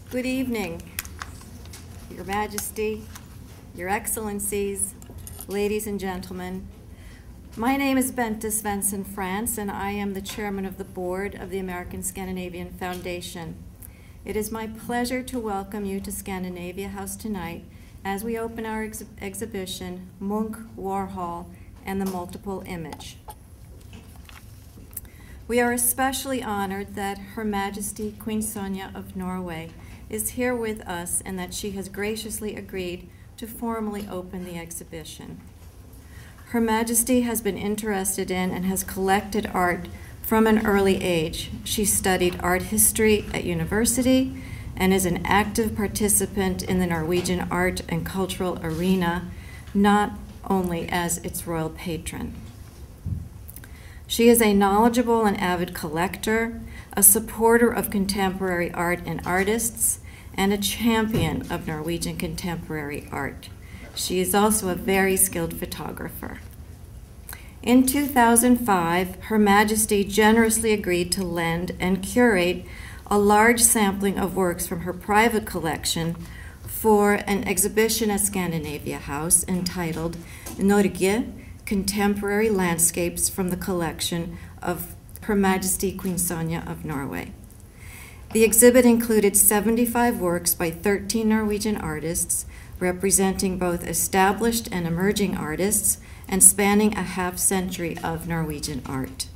Good evening, Your Majesty, Your Excellencies, ladies and gentlemen. My name is Bente Svensen, Frantz, and I am the chairman of the board of the American-Scandinavian Foundation. It is my pleasure to welcome you to Scandinavia House tonight as we open our exhibition, Munch, Warhol, and the Multiple Image. We are especially honored that Her Majesty Queen Sonja of Norway is here with us and that she has graciously agreed to formally open the exhibition. Her Majesty has been interested in and has collected art from an early age. She studied art history at university and is an active participant in the Norwegian art and cultural arena, not only as its royal patron. She is a knowledgeable and avid collector, a supporter of contemporary art and artists, and a champion of Norwegian contemporary art. She is also a very skilled photographer. In 2005, Her Majesty generously agreed to lend and curate a large sampling of works from her private collection for an exhibition at Scandinavia House entitled Nordic, Contemporary Landscapes from the Collection of Her Majesty Queen Sonja of Norway. The exhibit included 75 works by 13 Norwegian artists, representing both established and emerging artists, and spanning a half-century of Norwegian art.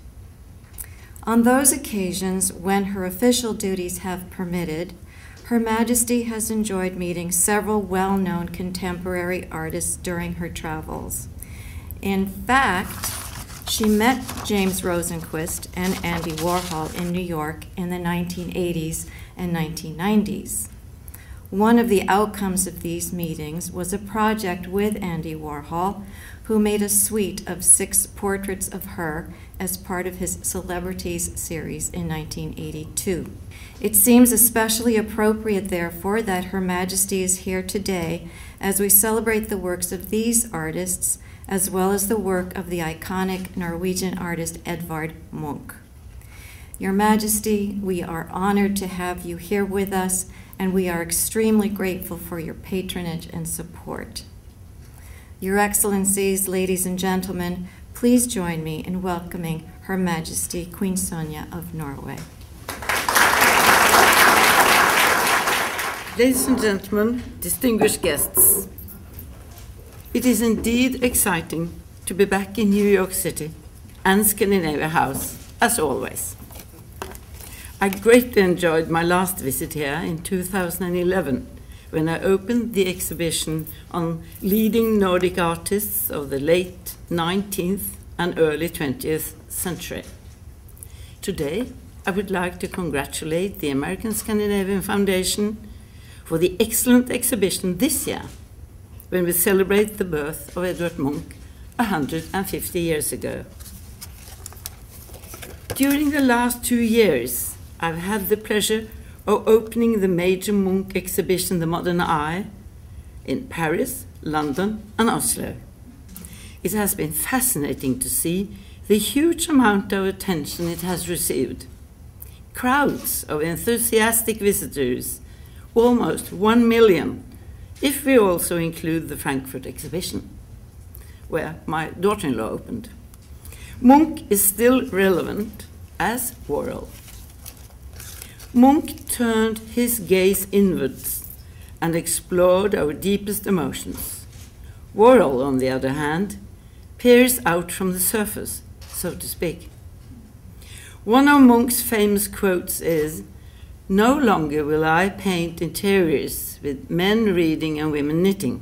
On those occasions when her official duties have permitted, Her Majesty has enjoyed meeting several well-known contemporary artists during her travels. In fact, she met James Rosenquist and Andy Warhol in New York in the 1980s and 1990s. One of the outcomes of these meetings was a project with Andy Warhol, who made a suite of 6 portraits of her as part of his Celebrities series in 1982. It seems especially appropriate, therefore, that Her Majesty is here today as we celebrate the works of these artists, as well as the work of the iconic Norwegian artist Edvard Munch. Your Majesty, we are honored to have you here with us, and we are extremely grateful for your patronage and support. Your Excellencies, ladies and gentlemen, please join me in welcoming Her Majesty Queen Sonja of Norway. Ladies and gentlemen, distinguished guests, it is indeed exciting to be back in New York City and Scandinavia House, as always. I greatly enjoyed my last visit here in 2011, when I opened the exhibition on leading Nordic artists of the late 19th and early 20th century. Today, I would like to congratulate the American-Scandinavian Foundation for the excellent exhibition this year, when we celebrate the birth of Edvard Munch 150 years ago. During the last 2 years, I've had the pleasure of opening the major Munch exhibition, The Modern Eye, in Paris, London, and Oslo. It has been fascinating to see the huge amount of attention it has received. Crowds of enthusiastic visitors, almost 1 million, if we also include the Frankfurt exhibition, where my daughter-in-law opened. Munch is still relevant as Warhol. Munch turned his gaze inwards and explored our deepest emotions. Warhol, on the other hand, peers out from the surface, so to speak. One of Munch's famous quotes is, "No longer will I paint interiors with men reading and women knitting.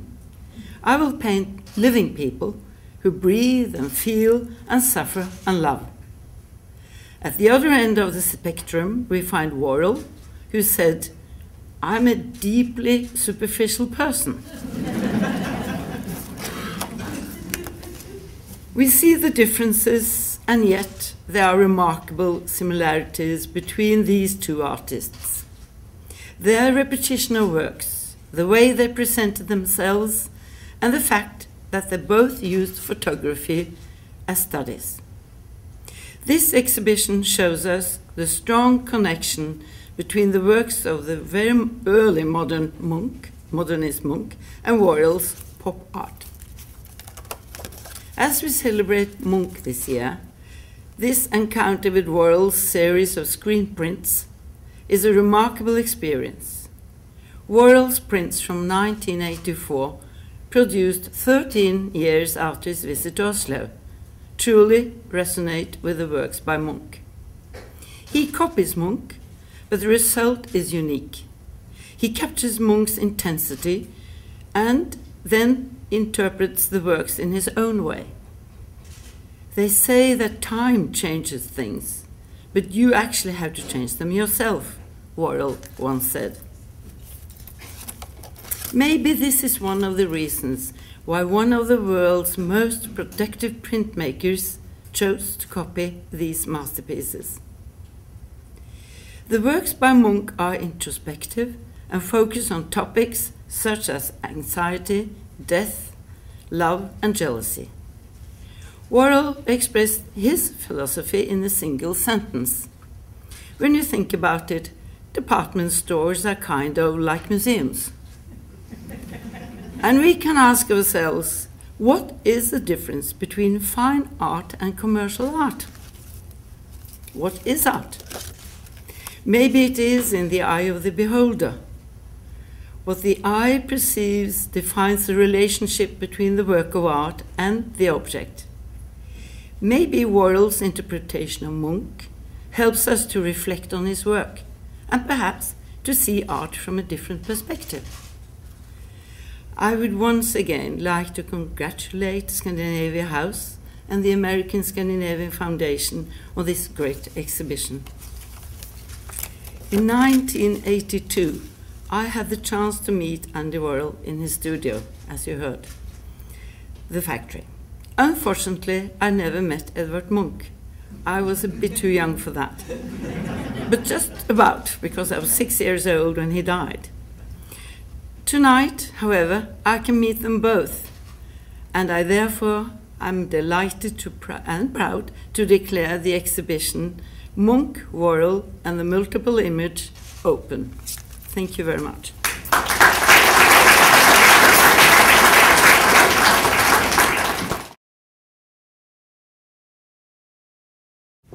I will paint living people who breathe and feel and suffer and love." At the other end of the spectrum, we find Warhol, who said, "I'm a deeply superficial person." We see the differences, and yet there are remarkable similarities between these two artists. Their repetition of works, the way they presented themselves, and the fact that they both used photography as studies. This exhibition shows us the strong connection between the works of the very early modernist Munch and Warhol's pop art. As we celebrate Munch this year, this encounter with Warhol's series of screen prints is a remarkable experience. Warhol's prints from 1984, produced 13 years after his visit to Oslo, truly resonate with the works by Munch. He copies Munch, but the result is unique. He captures Munch's intensity and then interprets the works in his own way. They say that time changes things, but you actually have to change them yourself, Warhol once said. Maybe this is one of the reasons why one of the world's most productive printmakers chose to copy these masterpieces. The works by Munch are introspective and focus on topics such as anxiety, death, love, and jealousy. Warhol expressed his philosophy in a single sentence. When you think about it, department stores are kind of like museums. And we can ask ourselves, what is the difference between fine art and commercial art? What is art? Maybe it is in the eye of the beholder. What the eye perceives defines the relationship between the work of art and the object. Maybe Warhol's interpretation of Munch helps us to reflect on his work, and perhaps to see art from a different perspective. I would once again like to congratulate Scandinavia House and the American-Scandinavian Foundation on this great exhibition. In 1982, I had the chance to meet Andy Warhol in his studio, as you heard, the factory. Unfortunately, I never met Edvard Munch. I was a bit too young for that, but just about, because I was 6 years old when he died. Tonight, however, I can meet them both, and I therefore am delighted and proud to declare the exhibition Munch, Warhol, and the Multiple Image open. Thank you very much.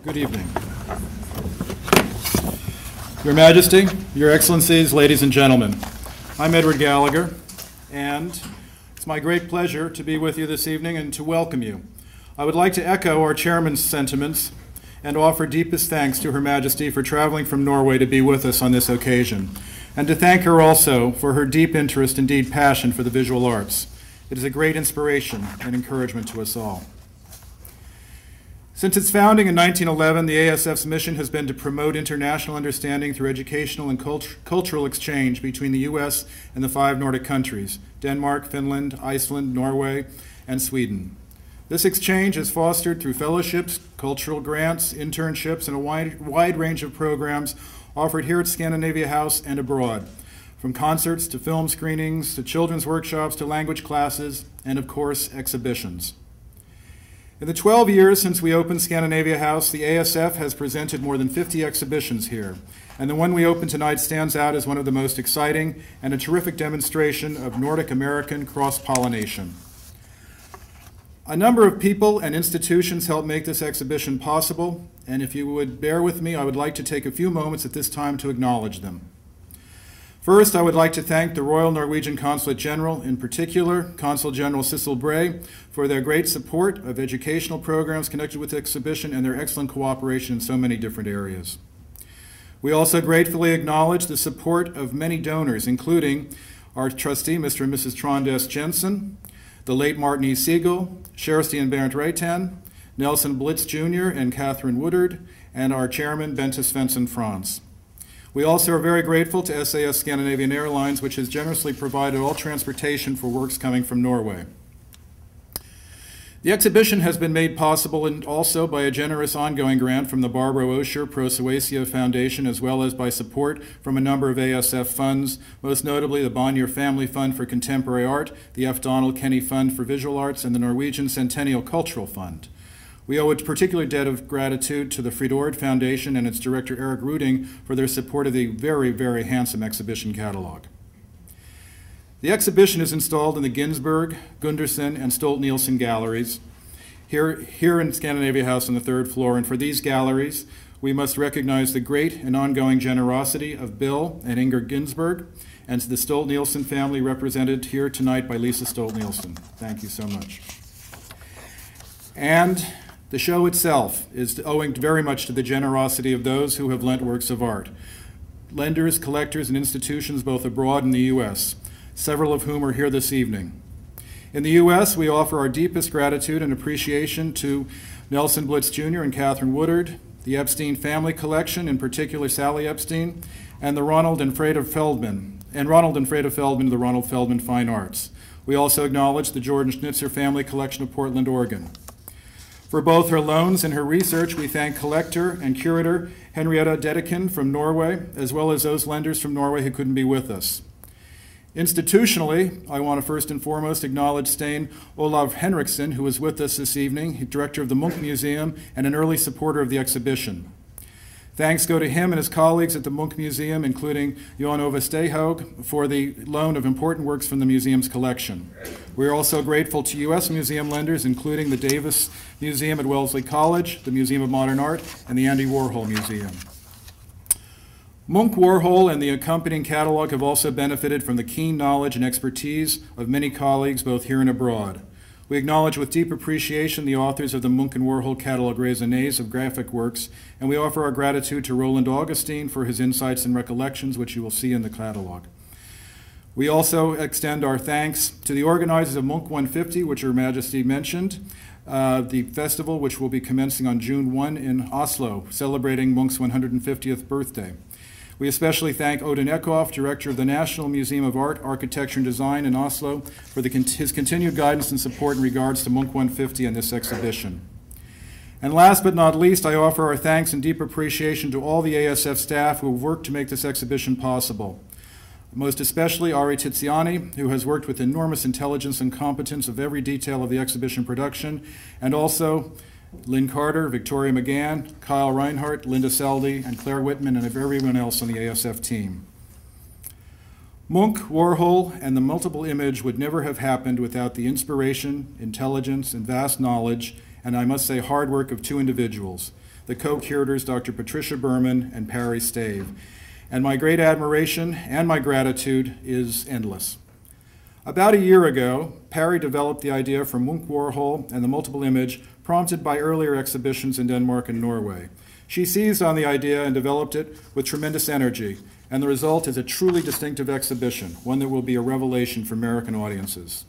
Good evening. Your Majesty, Your Excellencies, ladies and gentlemen, I'm Edward Gallagher, and it's my great pleasure to be with you this evening and to welcome you. I would like to echo our chairman's sentiments and offer deepest thanks to Her Majesty for traveling from Norway to be with us on this occasion, and to thank her also for her deep interest and deep passion for the visual arts. It is a great inspiration and encouragement to us all. Since its founding in 1911, the ASF's mission has been to promote international understanding through educational and cultural exchange between the U.S. and the 5 Nordic countries, Denmark, Finland, Iceland, Norway, and Sweden. This exchange is fostered through fellowships, cultural grants, internships, and a wide range of programs offered here at Scandinavia House and abroad, from concerts to film screenings to children's workshops to language classes, and of course, exhibitions. In the 12 years since we opened Scandinavia House, the ASF has presented more than 50 exhibitions here, and the one we open tonight stands out as one of the most exciting and a terrific demonstration of Nordic American cross-pollination. A number of people and institutions helped make this exhibition possible, and if you would bear with me, I would like to take a few moments at this time to acknowledge them. First, I would like to thank the Royal Norwegian Consulate General, in particular Consul General Sissel Bray, for their great support of educational programs connected with the exhibition and their excellent cooperation in so many different areas. We also gratefully acknowledge the support of many donors, including our trustee, Mr. and Mrs. Trond S. Jensen, the late Martin E. Siegel, Kjersti and Bernd Reitan, Nelson Blitz Jr. and Catherine Woodard, and our chairman, Bente Svensen Frantz. We also are very grateful to SAS Scandinavian Airlines, which has generously provided all transportation for works coming from Norway. The exhibition has been made possible also by a generous ongoing grant from the Barbara Osher Pro Suecia Foundation, as well as by support from a number of ASF funds, most notably the Bonnier Family Fund for Contemporary Art, the F. Donald Kenny Fund for Visual Arts, and the Norwegian Centennial Cultural Fund. We owe a particular debt of gratitude to the Friedord Foundation and its director, Eric Ruding, for their support of the very, very handsome exhibition catalog. The exhibition is installed in the Ginsberg, Gunderson, and Stolt-Nielsen galleries here in Scandinavia House on the 3rd floor, and for these galleries, we must recognize the great and ongoing generosity of Bill and Inger Ginsberg and to the Stolt-Nielsen family represented here tonight by Lisa Stolt-Nielsen. Thank you so much. And the show itself is owing very much to the generosity of those who have lent works of art, lenders, collectors, and institutions both abroad and the U.S., several of whom are here this evening. In the U.S., we offer our deepest gratitude and appreciation to Nelson Blitz Jr. and Catherine Woodard, the Epstein Family Collection, in particular Sally Epstein, and the Ronald and Freda Feldman, of the Ronald Feldman Fine Arts. We also acknowledge the Jordan Schnitzer Family Collection of Portland, Oregon. For both her loans and her research, we thank collector and curator Henrietta Dedekind from Norway, as well as those lenders from Norway who couldn't be with us. Institutionally, I want to first and foremost acknowledge Stein Olav Henriksen, who is with us this evening, director of the Munch Museum and an early supporter of the exhibition. Thanks go to him and his colleagues at the Munch Museum, including Jon Ove Stehog, for the loan of important works from the museum's collection. We are also grateful to U.S. museum lenders, including the Davis Museum at Wellesley College, the Museum of Modern Art, and the Andy Warhol Museum. Munch, Warhol, and the accompanying catalog have also benefited from the keen knowledge and expertise of many colleagues both here and abroad. We acknowledge with deep appreciation the authors of the Munch and Warhol catalog raisonnés of graphic works, and we offer our gratitude to Roland Augustine for his insights and recollections, which you will see in the catalog. We also extend our thanks to the organizers of Munch 150, which Her Majesty mentioned, the festival which will be commencing on June 1 in Oslo, celebrating Munch's 150th birthday. We especially thank Odin Eckhoff, Director of the National Museum of Art, Architecture and Design in Oslo, for his continued guidance and support in regards to Munch 150 and this exhibition. And last but not least, I offer our thanks and deep appreciation to all the ASF staff who have worked to make this exhibition possible. Most especially Ari Tiziani, who has worked with enormous intelligence and competence of every detail of the exhibition production, and also Lynn Carter, Victoria McGann, Kyle Reinhardt, Linda Seldy, and Claire Whitman, and of everyone else on the ASF team. Munch, Warhol, and the multiple image would never have happened without the inspiration, intelligence, and vast knowledge, and I must say hard work of two individuals, the co-curators Dr. Patricia Berman and Parry Stave. And my great admiration and my gratitude is endless. About a year ago, Parry developed the idea for Munch, Warhol, and the multiple image, prompted by earlier exhibitions in Denmark and Norway. She seized on the idea and developed it with tremendous energy, and the result is a truly distinctive exhibition, one that will be a revelation for American audiences.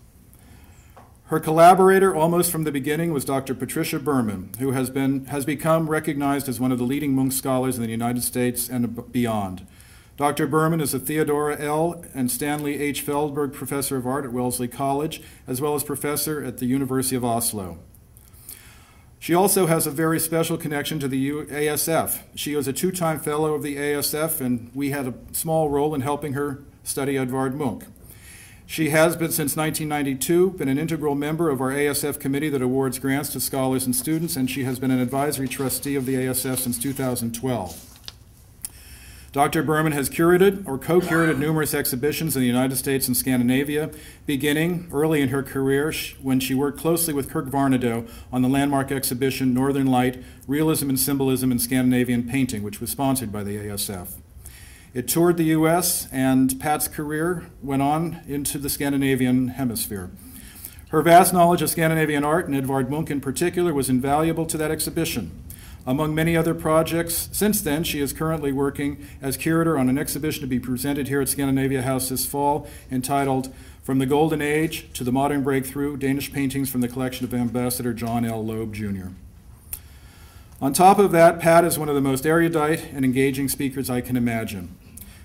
Her collaborator, almost from the beginning, was Dr. Patricia Berman, who has become recognized as one of the leading Munch scholars in the United States and beyond. Dr. Berman is a Theodora L. and Stanley H. Feldberg Professor of Art at Wellesley College, as well as professor at the University of Oslo. She also has a very special connection to the ASF. She was a two-time fellow of the ASF, and we had a small role in helping her study Edvard Munch. She has been, since 1992, been an integral member of our ASF committee that awards grants to scholars and students, and she has been an advisory trustee of the ASF since 2012. Dr. Berman has curated or co-curated numerous exhibitions in the United States and Scandinavia, beginning early in her career when she worked closely with Kirk Varnedoe on the landmark exhibition Northern Light, Realism and Symbolism in Scandinavian Painting, which was sponsored by the ASF. It toured the U.S., and Pat's career went on into the Scandinavian hemisphere. Her vast knowledge of Scandinavian art, and Edvard Munch in particular, was invaluable to that exhibition. Among many other projects, since then, she is currently working as curator on an exhibition to be presented here at Scandinavia House this fall, entitled From the Golden Age to the Modern Breakthrough, Danish Paintings from the Collection of Ambassador John L. Loeb, Jr. On top of that, Pat is one of the most erudite and engaging speakers I can imagine.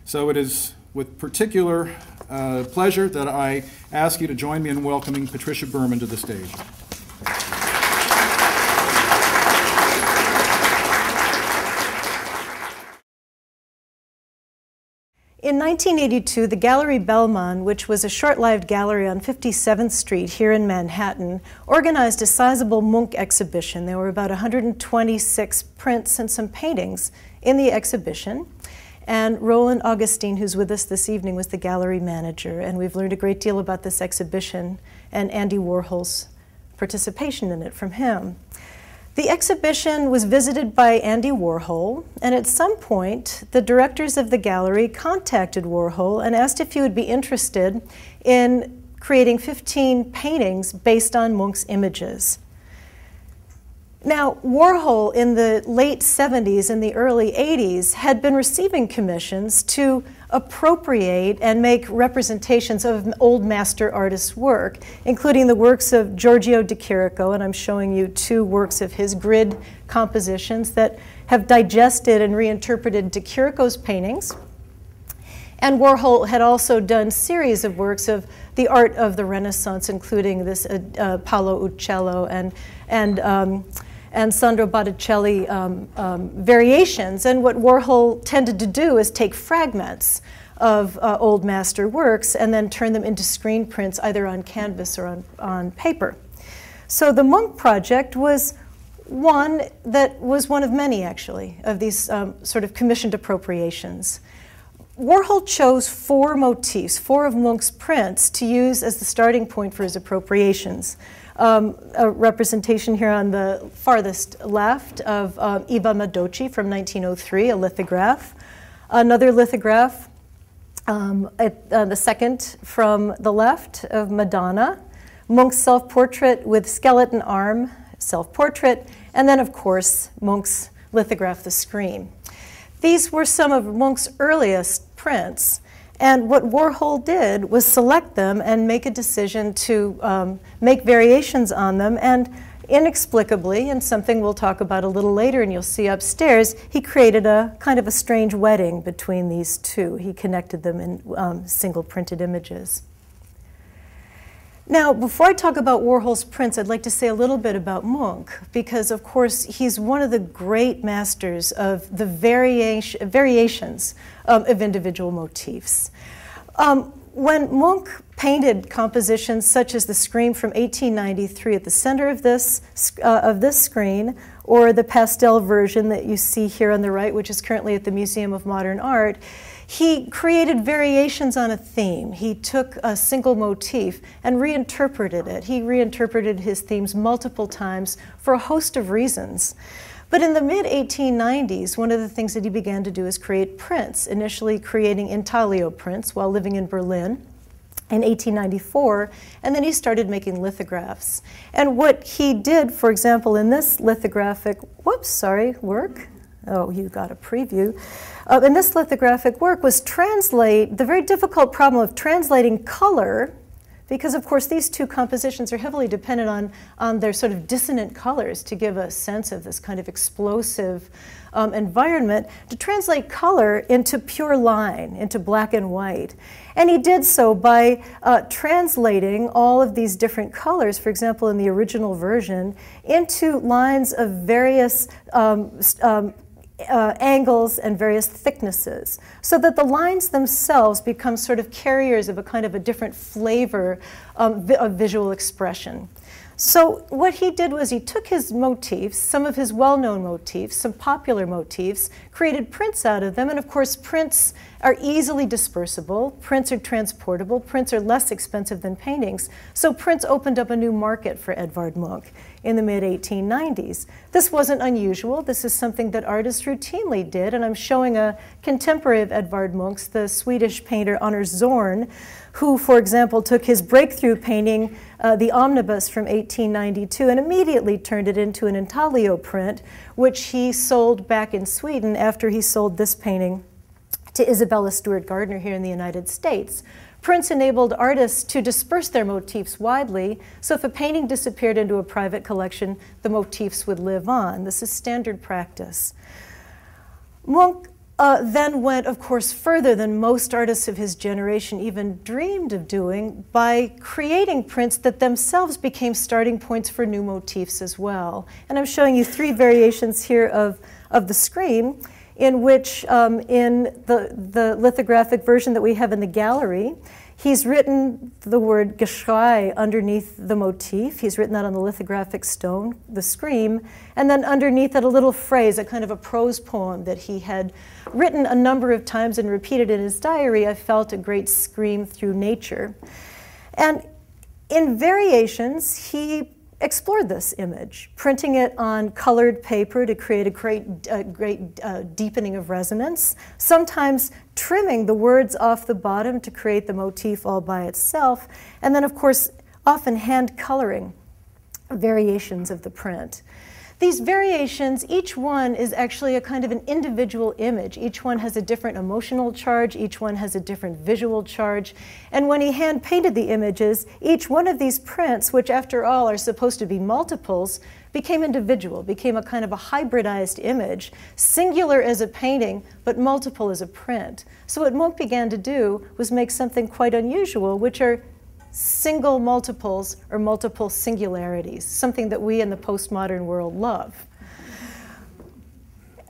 So it is with particular pleasure that I ask you to join me in welcoming Patricia Berman to the stage. In 1982, the Gallery Berman, which was a short-lived gallery on 57th Street here in Manhattan, organized a sizable Munch exhibition. There were about 126 prints and some paintings in the exhibition. And Roland Augustine, who's with us this evening, was the gallery manager. And we've learned a great deal about this exhibition and Andy Warhol's participation in it from him. The exhibition was visited by Andy Warhol, and at some point, the directors of the gallery contacted Warhol and asked if he would be interested in creating 15 paintings based on Munch's images. Now, Warhol in the late 70s and the early 80s had been receiving commissions to appropriate and make representations of old master artists' work, including the works of Giorgio de Chirico, and I'm showing you two works of his grid compositions that have digested and reinterpreted de Chirico's paintings. And Warhol had also done a series of works of the art of the Renaissance, including this Paolo Uccello and Sandro Botticelli variations. And what Warhol tended to do is take fragments of old master works and then turn them into screen prints either on canvas or on paper. So the Munch project was one of many, actually, of these sort of commissioned appropriations. Warhol chose 4 motifs, 4 of Munch's prints, to use as the starting point for his appropriations. A representation here on the farthest left of Eva Madocci from 1903, a lithograph. Another lithograph, the second from the left, of Madonna. Munch's self-portrait with skeleton arm, self-portrait, and then, of course, Munch's lithograph, The Scream. These were some of Munch's earliest prints. And what Warhol did was select them and make a decision to make variations on them. And inexplicably, and something we'll talk about a little later and you'll see upstairs, he created a kind of a strange wedding between these two. He connected them in single printed images. Now, before I talk about Warhol's prints, I'd like to say a little bit about Munch, because, of course, he's one of the great masters of the variations of individual motifs. When Munch painted compositions such as the Scream from 1893 at the center of this screen, or the pastel version that you see here on the right, which is currently at the Museum of Modern Art, he created variations on a theme. He took a single motif and reinterpreted it. He reinterpreted his themes multiple times for a host of reasons. But in the mid-1890s, one of the things that he began to do is create prints, initially creating intaglio prints while living in Berlin in 1894, and then he started making lithographs. And what he did, for example, in this lithographic, work, oh, you got a preview. In this lithographic work was translate the very difficult problem of translating color, because of course these two compositions are heavily dependent on their sort of dissonant colors to give a sense of this kind of explosive environment, to translate color into pure line, into black and white. And he did so by translating all of these different colors, for example, in the original version, into lines of various angles and various thicknesses, so that the lines themselves become sort of carriers of a kind of a different flavor of visual expression. So what he did was he took his motifs, some of his well-known motifs, some popular motifs, created prints out of them, and of course prints are easily dispersible, prints are transportable, prints are less expensive than paintings, so prints opened up a new market for Edvard Munch in the mid-1890s. This wasn't unusual. This is something that artists routinely did, and I'm showing a contemporary of Edvard Munch's, the Swedish painter Anders Zorn, who, for example, took his breakthrough painting, The Omnibus from 1892, and immediately turned it into an intaglio print, which he sold back in Sweden after he sold this painting to Isabella Stewart Gardner here in the United States. Prints enabled artists to disperse their motifs widely, so if a painting disappeared into a private collection, the motifs would live on. This is standard practice. Munch then went, of course, further than most artists of his generation even dreamed of doing by creating prints that themselves became starting points for new motifs as well. And I'm showing you 3 variations here of the Scream. in which, in the lithographic version that we have in the gallery, he's written the word Geschrei underneath the motif. He's written that on the lithographic stone, the scream, and then underneath it a little phrase, a kind of a prose poem that he had written a number of times and repeated in his diary. I felt a great scream through nature. And in variations, he explored this image, printing it on colored paper to create a great deepening of resonance, sometimes trimming the words off the bottom to create the motif all by itself, and then, of course, often hand coloring variations of the print. These variations, each one is actually a kind of an individual image. Each one has a different emotional charge. Each one has a different visual charge. And when he hand painted the images, each one of these prints, which after all are supposed to be multiples, became individual, became a kind of a hybridized image, singular as a painting, but multiple as a print. So what Munch began to do was make something quite unusual, which are single multiples or multiple singularities, something that we in the postmodern world love.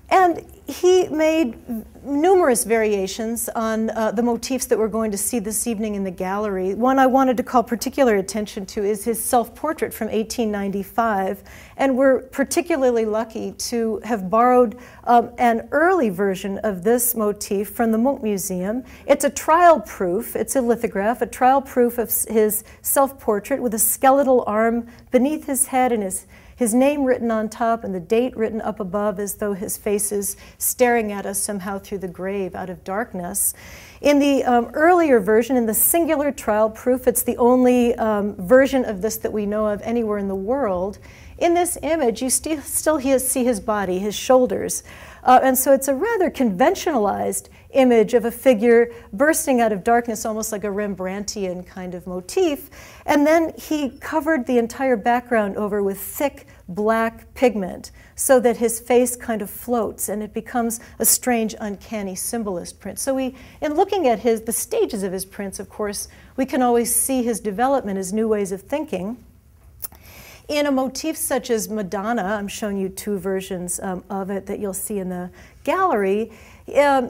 And he made numerous variations on the motifs that we're going to see this evening in the gallery. One I wanted to call particular attention to is his self-portrait from 1895. And we're particularly lucky to have borrowed an early version of this motif from the Munch Museum. It's a trial proof, it's a lithograph, a trial proof of his self-portrait with a skeletal arm beneath his head and his name written on top and the date written up above as though his face is staring at us somehow through the grave out of darkness. In the earlier version, in the singular trial proof, it's the only version of this that we know of anywhere in the world. In this image, you still see his body, his shoulders. And so it's a rather conventionalized image of a figure bursting out of darkness, almost like a Rembrandtian kind of motif. And then he covered the entire background over with thick black pigment so that his face kind of floats and it becomes a strange, uncanny symbolist print. So in looking at the stages of his prints, of course, we can always see his development as new ways of thinking. In a motif such as Madonna, I'm showing you two versions of it that you'll see in the gallery,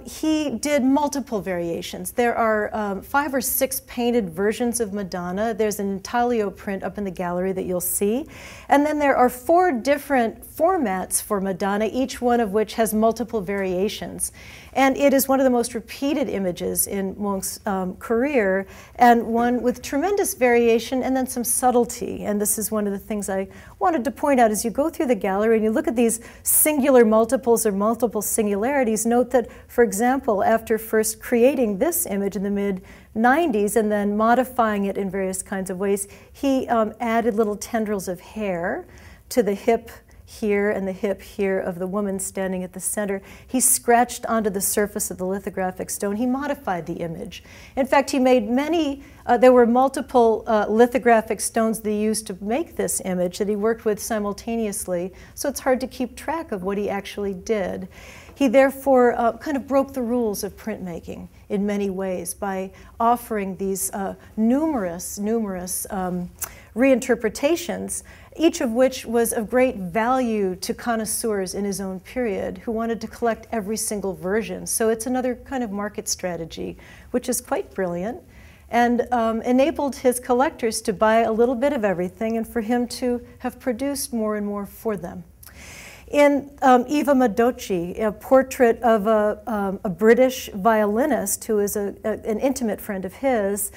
he did multiple variations. There are 5 or 6 painted versions of Madonna. There's an intaglio print up in the gallery that you'll see. And then there are 4 different formats for Madonna, each one of which has multiple variations. And it is one of the most repeated images in Munch's career, and one with tremendous variation and then some subtlety. And this is one of the things I wanted to point out as you go through the gallery and you look at these singular multiples or multiple singularities. Note that, for example, after first creating this image in the mid-90s and then modifying it in various kinds of ways, he added little tendrils of hair to the hip here and the hip here of the woman standing at the center. He scratched onto the surface of the lithographic stone. He modified the image. In fact, he made many, there were multiple lithographic stones that he used to make this image that he worked with simultaneously, so it's hard to keep track of what he actually did. He therefore kind of broke the rules of printmaking in many ways by offering these numerous reinterpretations, each of which was of great value to connoisseurs in his own period who wanted to collect every single version. So it's another kind of market strategy, which is quite brilliant, and enabled his collectors to buy a little bit of everything and for him to have produced more and more for them. In Eva Madocci, a portrait of a British violinist who is an intimate friend of his,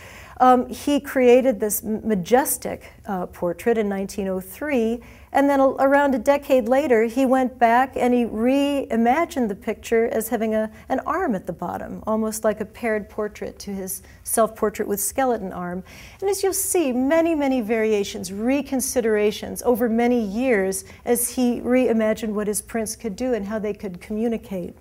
he created this majestic portrait in 1903, and then around a decade later, he went back and he reimagined the picture as having an arm at the bottom, almost like a paired portrait to his self-portrait with skeleton arm. And as you'll see, many, many variations, reconsiderations over many years as he reimagined what his prints could do and how they could communicate.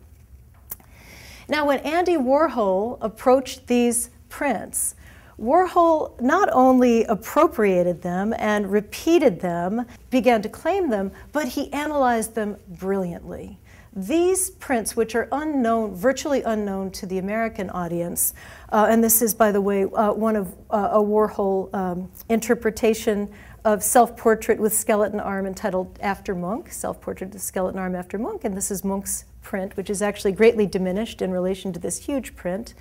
Now, when Andy Warhol approached these prints, Warhol not only appropriated them and repeated them, began to claim them, but he analyzed them brilliantly. These prints, which are unknown, virtually unknown to the American audience, and this is, by the way, one of a Warhol interpretation of self-portrait with skeleton arm entitled After Munch, self-portrait with skeleton arm after Munch, and this is Munch's print, which is actually greatly diminished in relation to this huge print.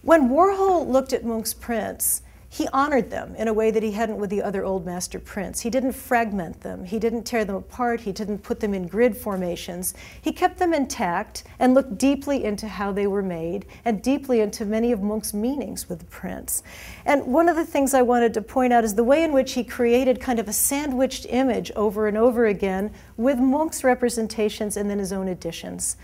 When Warhol looked at Munch's prints, he honored them in a way that he hadn't with the other old master prints. He didn't fragment them. He didn't tear them apart. He didn't put them in grid formations. He kept them intact and looked deeply into how they were made and deeply into many of Munch's meanings with the prints. And one of the things I wanted to point out is the way in which he created kind of a sandwiched image over and over again with Munch's representations and then his own additions.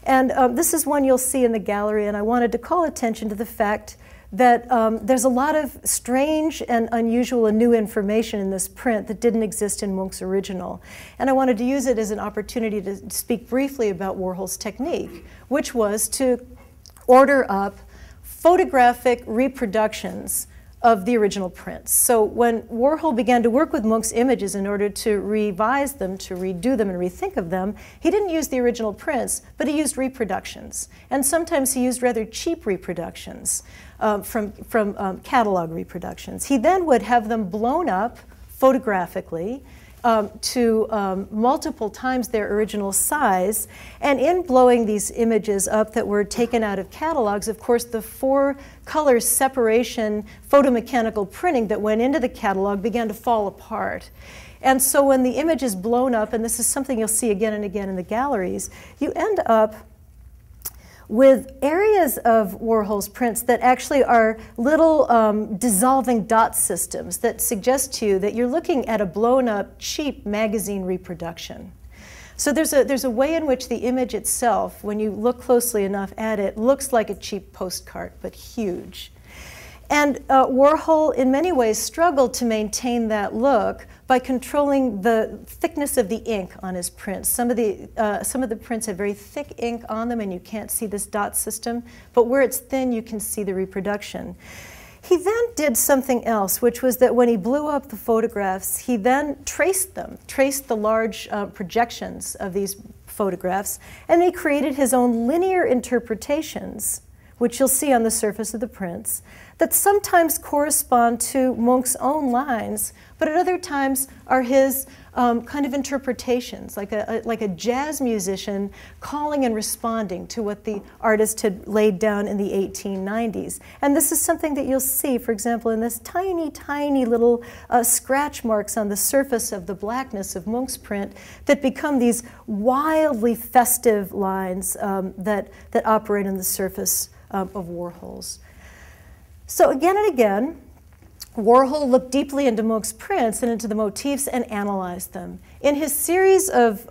And this is one you'll see in the gallery, and I wanted to call attention to the fact that there's a lot of strange and unusual and new information in this print that didn't exist in Munch's original. And I wanted to use it as an opportunity to speak briefly about Warhol's technique, which was to order up photographic reproductions of the original prints. So when Warhol began to work with Munch's images in order to revise them, to redo them and rethink of them, he didn't use the original prints, but he used reproductions. And sometimes he used rather cheap reproductions from catalog reproductions. He then would have them blown up photographically to multiple times their original size. And in blowing these images up that were taken out of catalogs, of course, the four-color separation photomechanical printing that went into the catalog began to fall apart. And so when the image is blown up, and this is something you'll see again and again in the galleries, you end up with areas of Warhol's prints that actually are little dissolving dot systems that suggest to you that you're looking at a blown-up, cheap magazine reproduction. So there's a way in which the image itself, when you look closely enough at it, looks like a cheap postcard, but huge. And Warhol, in many ways, struggled to maintain that look by controlling the thickness of the ink on his prints. Some of the prints have very thick ink on them, and you can't see this dot system. But where it's thin, you can see the reproduction. He then did something else, which was that when he blew up the photographs, he then traced them, traced the large projections of these photographs, and he created his own linear interpretations, which you'll see on the surface of the prints, that sometimes correspond to Munch's own lines, but at other times are his kind of interpretations, like a jazz musician calling and responding to what the artist had laid down in the 1890s. And this is something that you'll see, for example, in this tiny, tiny little scratch marks on the surface of the blackness of Munch's print that become these wildly festive lines that operate on the surface of Warhol's. So again and again, Warhol looked deeply into Munch's prints and into the motifs and analyzed them. In his series of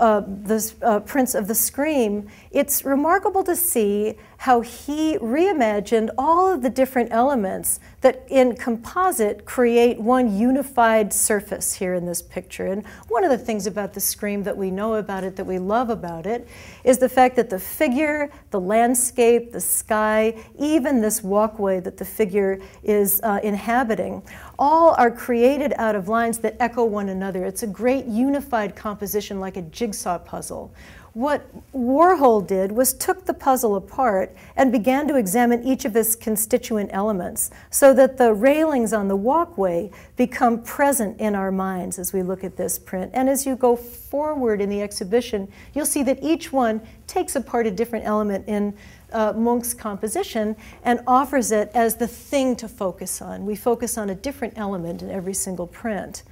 prints of the Scream, it's remarkable to see how he reimagined all of the different elements that in composite create one unified surface here in this picture. And one of the things about the Scream that we know about it, that we love about it, is the fact that the figure, the landscape, the sky, even this walkway that the figure is inhabiting, all are created out of lines that echo one another. It's a great unified composition like a jigsaw puzzle. What Warhol did was took the puzzle apart and began to examine each of its constituent elements so that the railings on the walkway become present in our minds as we look at this print. And as you go forward in the exhibition, you'll see that each one takes apart a different element in Munch's composition and offers it as the thing to focus on. We focus on a different element in every single print.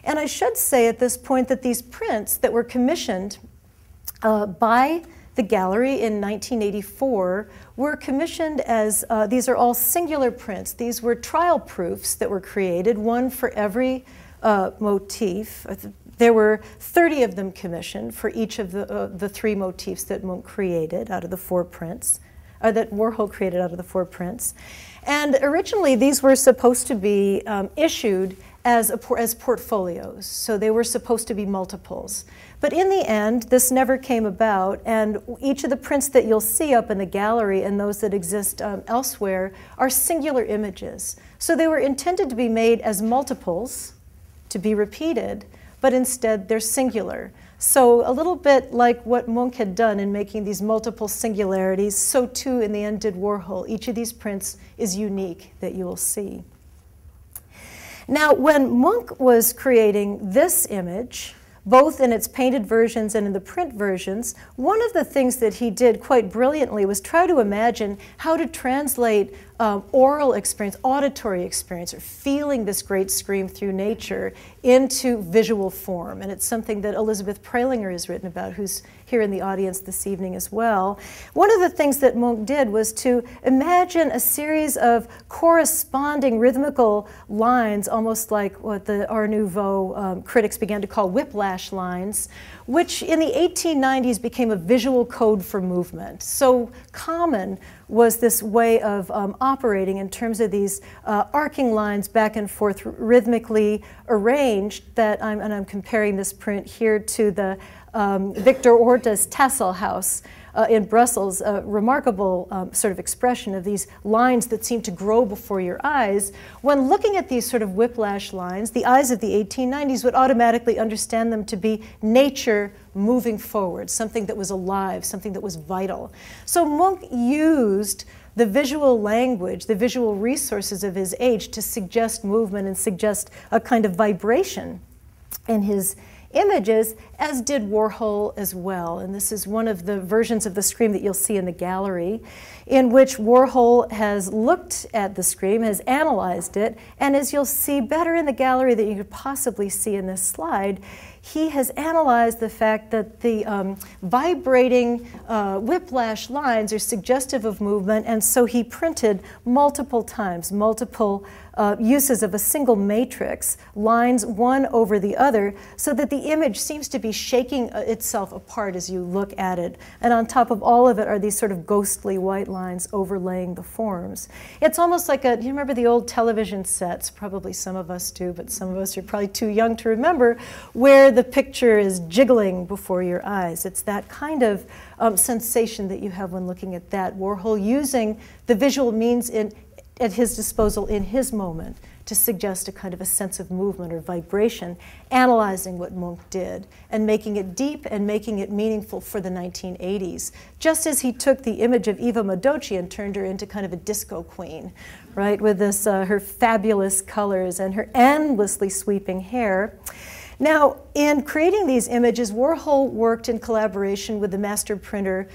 And I should say at this point that these prints that were commissioned by the gallery in 1984 were commissioned as, these are all singular prints. These were trial proofs that were created, one for every motif. There were 30 of them commissioned for each of the three motifs that Munch created out of the 4 prints, that Warhol created out of the 4 prints. And originally these were supposed to be issued as portfolios, so they were supposed to be multiples. But in the end, this never came about, and each of the prints that you'll see up in the gallery and those that exist elsewhere are singular images. So they were intended to be made as multiples, to be repeated, but instead they're singular. So a little bit like what Munch had done in making these multiple singularities, so too in the end did Warhol. Each of these prints is unique that you will see. Now, when Munch was creating this image, both in its painted versions and in the print versions. One of the things that he did quite brilliantly was try to imagine how to translate oral experience, auditory experience, or feeling this great scream through nature into visual form. And it's something that Elizabeth Pralinger has written about, who's here in the audience this evening as well. One of the things that Munch did was to imagine a series of corresponding rhythmical lines, almost like what the Art Nouveau critics began to call whiplash lines, which in the 1890s became a visual code for movement. So common was this way of operating in terms of these arcing lines back and forth rhythmically arranged that I'm comparing this print here to the Victor Horta's Tassel House in Brussels, a remarkable sort of expression of these lines that seem to grow before your eyes. When looking at these sort of whiplash lines, the eyes of the 1890s would automatically understand them to be nature moving forward, something that was alive, something that was vital. So Munch used the visual language, the visual resources of his age to suggest movement and suggest a kind of vibration in his images, as did Warhol as well. And this is one of the versions of the scream that you'll see in the gallery, in which Warhol has looked at the scream, has analyzed it, and as you'll see better in the gallery than you could possibly see in this slide, he has analyzed the fact that the vibrating whiplash lines are suggestive of movement, and so he printed multiple times, multiple uses of a single matrix, lines one over the other, so that the image seems to be shaking itself apart as you look at it. And on top of all of it are these sort of ghostly white lines overlaying the forms. It's almost like do you remember the old television sets? Probably some of us do, but some of us are probably too young to remember, where the picture is jiggling before your eyes. It's that kind of sensation that you have when looking at that. Warhol using the visual means at his disposal in his moment to suggest a kind of a sense of movement or vibration, analyzing what Munch did and making it deep and making it meaningful for the 1980s. Just as he took the image of Eva Madocci and turned her into kind of a disco queen, right, with this, her fabulous colors and her endlessly sweeping hair. Now, in creating these images, Warhol worked in collaboration with the master printer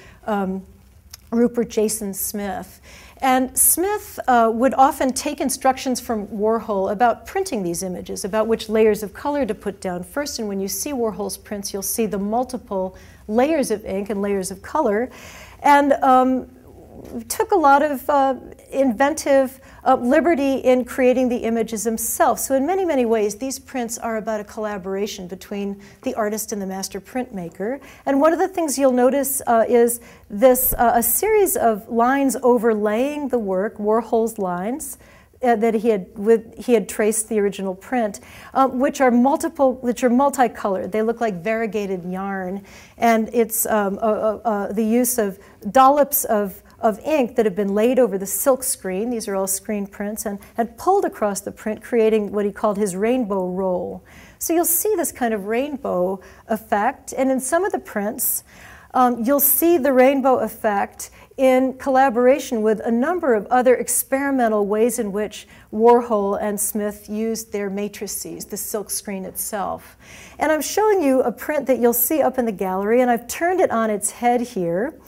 Rupert Jason Smith. And Smith would often take instructions from Warhol about printing these images, about which layers of color to put down first. And when you see Warhol's prints, you'll see the multiple layers of ink and layers of color. And took a lot of inventive liberty in creating the images themselves. So in many, many ways, these prints are about a collaboration between the artist and the master printmaker. And one of the things you'll notice is this, a series of lines overlaying the work, Warhol's lines, that he had traced the original print, which are multicolored. They look like variegated yarn, and it's the use of dollops of ink that have been laid over the silk screen. These are all screen prints, and pulled across the print, creating what he called his rainbow roll. So you'll see this kind of rainbow effect, and in some of the prints, you'll see the rainbow effect in collaboration with a number of other experimental ways in which Warhol and Smith used their matrices, the silk screen itself. And I'm showing you a print that you'll see up in the gallery, and I've turned it on its head here,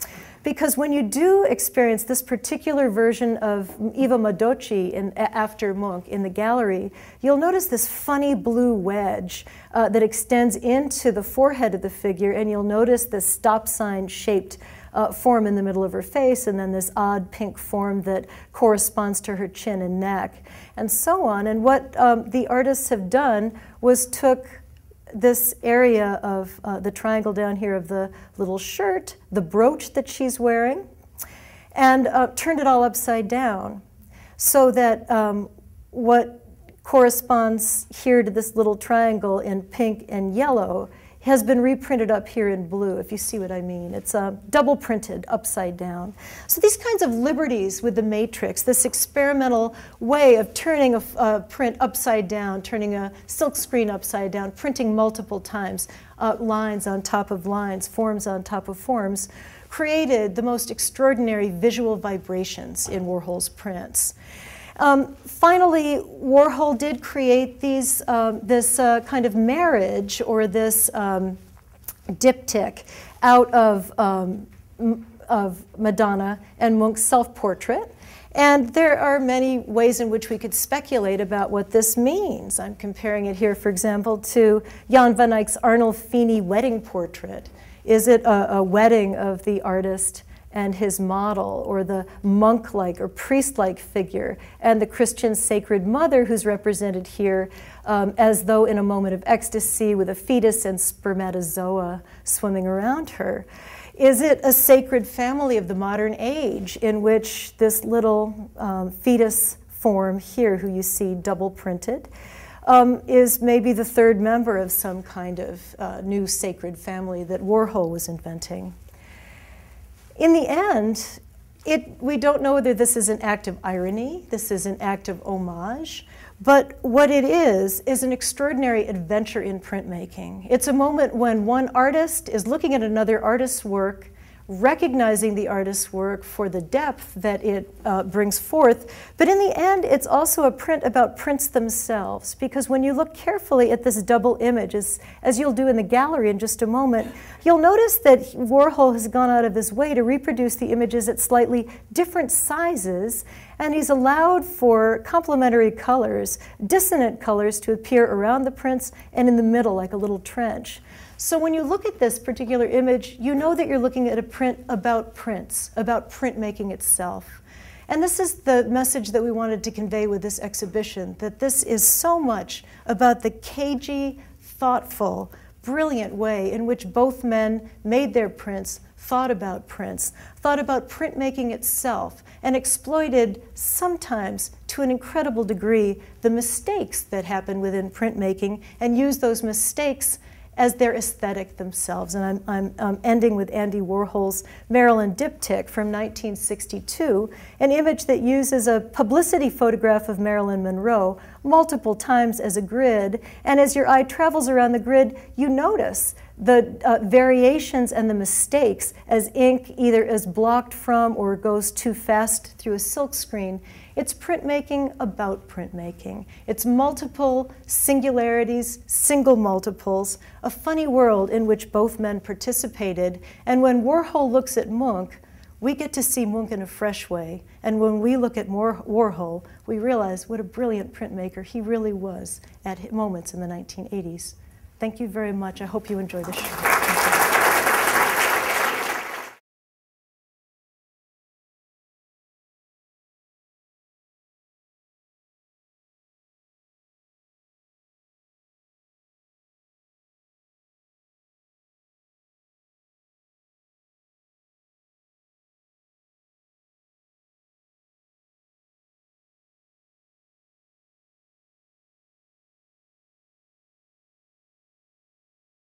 because when you do experience this particular version of Eva Madocci after Munch in the gallery, you'll notice this funny blue wedge that extends into the forehead of the figure, and you'll notice this stop sign shaped form in the middle of her face, and then this odd pink form that corresponds to her chin and neck, and so on. And what the artists have done was took this area of the triangle down here of the little shirt, the brooch that she's wearing, and turned it all upside down so that what corresponds here to this little triangle in pink and yellow has been reprinted up here in blue, if you see what I mean. It's double printed upside down. So these kinds of liberties with the matrix, this experimental way of turning a print upside down, turning a silk screen upside down, printing multiple times, lines on top of lines, forms on top of forms, created the most extraordinary visual vibrations in Warhol's prints. Finally, Warhol did create this kind of marriage, or this diptych, out of Madonna and Munch's self-portrait. And there are many ways in which we could speculate about what this means. I'm comparing it here, for example, to Jan van Eyck's Arnolfini wedding portrait. Is it a wedding of the artist and his model, or the monk-like or priest-like figure, and the Christian sacred mother who's represented here as though in a moment of ecstasy with a fetus and spermatozoa swimming around her? Is it a sacred family of the modern age in which this little fetus form here, who you see double printed, is maybe the third member of some kind of new sacred family that Warhol was inventing? In the end, we don't know whether this is an act of irony, this is an act of homage, but what it is an extraordinary adventure in printmaking. It's a moment when one artist is looking at another artist's work, recognizing the artist's work for the depth that it brings forth, but in the end, it's also a print about prints themselves, because when you look carefully at this double image, as you'll do in the gallery in just a moment, you'll notice that Warhol has gone out of his way to reproduce the images at slightly different sizes, and he's allowed for complementary colors, dissonant colors, to appear around the prints and in the middle like a little trench. So when you look at this particular image, you know that you're looking at a print about prints, about printmaking itself. And this is the message that we wanted to convey with this exhibition, that this is so much about the cagey, thoughtful, brilliant way in which both men made their prints, thought about printmaking itself, and exploited, sometimes to an incredible degree, the mistakes that happen within printmaking, and used those mistakes as their aesthetic themselves. And I'm ending with Andy Warhol's Marilyn diptych from 1962, an image that uses a publicity photograph of Marilyn Monroe multiple times as a grid. And as your eye travels around the grid, you notice the variations and the mistakes as ink either is blocked from or goes too fast through a silk screen. It's printmaking about printmaking. It's multiple singularities, single multiples, a funny world in which both men participated. And when Warhol looks at Munch, we get to see Munch in a fresh way. And when we look at Warhol, we realize what a brilliant printmaker he really was at moments in the 1980s. Thank you very much. I hope you enjoy the show.